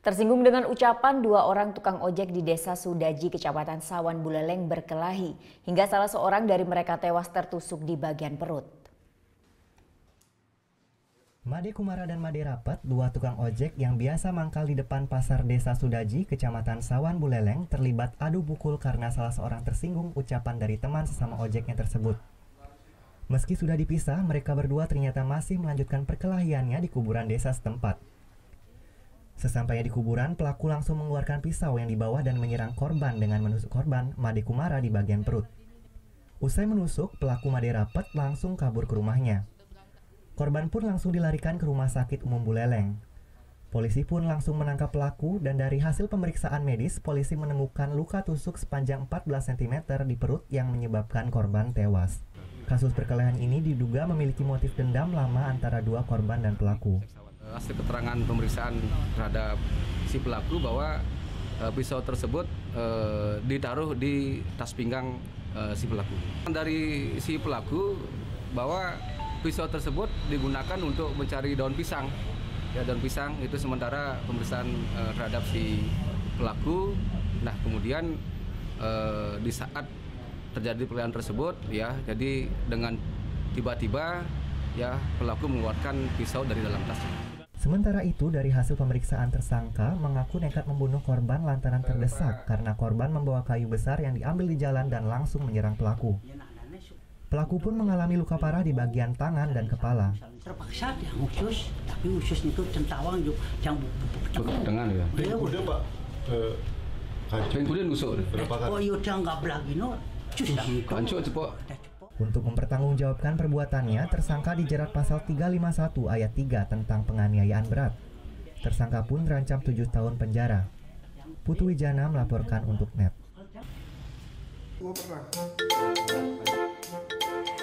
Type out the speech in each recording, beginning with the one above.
Tersinggung dengan ucapan dua orang tukang ojek di Desa Sudaji, Kecamatan Sawan Buleleng berkelahi, hingga salah seorang dari mereka tewas tertusuk di bagian perut. Made Kumara dan Made Rapat, dua tukang ojek yang biasa mangkal di depan pasar Desa Sudaji, Kecamatan Sawan Buleleng, terlibat adu pukul karena salah seorang tersinggung ucapan dari teman sesama ojeknya tersebut. Meski sudah dipisah, mereka berdua ternyata masih melanjutkan perkelahiannya di kuburan desa setempat. Sesampainya di kuburan, pelaku langsung mengeluarkan pisau yang dibawa dan menyerang korban dengan menusuk korban Made Kumara di bagian perut. Usai menusuk, pelaku Made Rapat langsung kabur ke rumahnya. Korban pun langsung dilarikan ke Rumah Sakit Umum Buleleng. Polisi pun langsung menangkap pelaku dan dari hasil pemeriksaan medis, polisi menemukan luka tusuk sepanjang 14 cm di perut yang menyebabkan korban tewas. Kasus perkelahian ini diduga memiliki motif dendam lama antara dua korban dan pelaku. Hasil keterangan pemeriksaan terhadap si pelaku bahwa pisau tersebut ditaruh di tas pinggang si pelaku. Dari si pelaku bahwa pisau tersebut digunakan untuk mencari daun pisang. Ya, daun pisang itu sementara pemeriksaan terhadap si pelaku. Nah, kemudian di saat terjadi perkelahian tersebut, ya, jadi dengan tiba-tiba ya pelaku mengeluarkan pisau dari dalam tasnya. Sementara itu, dari hasil pemeriksaan tersangka mengaku nekat membunuh korban lantaran terdesak karena korban membawa kayu besar yang diambil di jalan dan langsung menyerang pelaku. Pelaku pun mengalami luka parah di bagian tangan dan kepala. Terpaksa yang khusus, tapi khusus itu centawang yang tangan ya. Kemudian Pak, kemudian nusuk berapa kali? Oh iya, nggak belagi no, hancur cepok. Untuk mempertanggungjawabkan perbuatannya, tersangka dijerat pasal 351 ayat 3 tentang penganiayaan berat. Tersangka pun terancam 7 tahun penjara. Putu Wijana melaporkan untuk NET.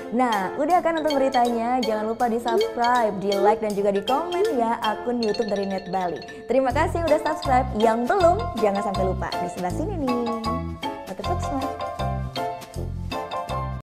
Nah, udah kan untuk beritanya? Jangan lupa di-subscribe, di-like, dan juga di-komen ya akun YouTube dari Net Bali. Terima kasih udah subscribe. Yang belum, jangan sampai lupa. Di sebelah sini nih. Subscribe.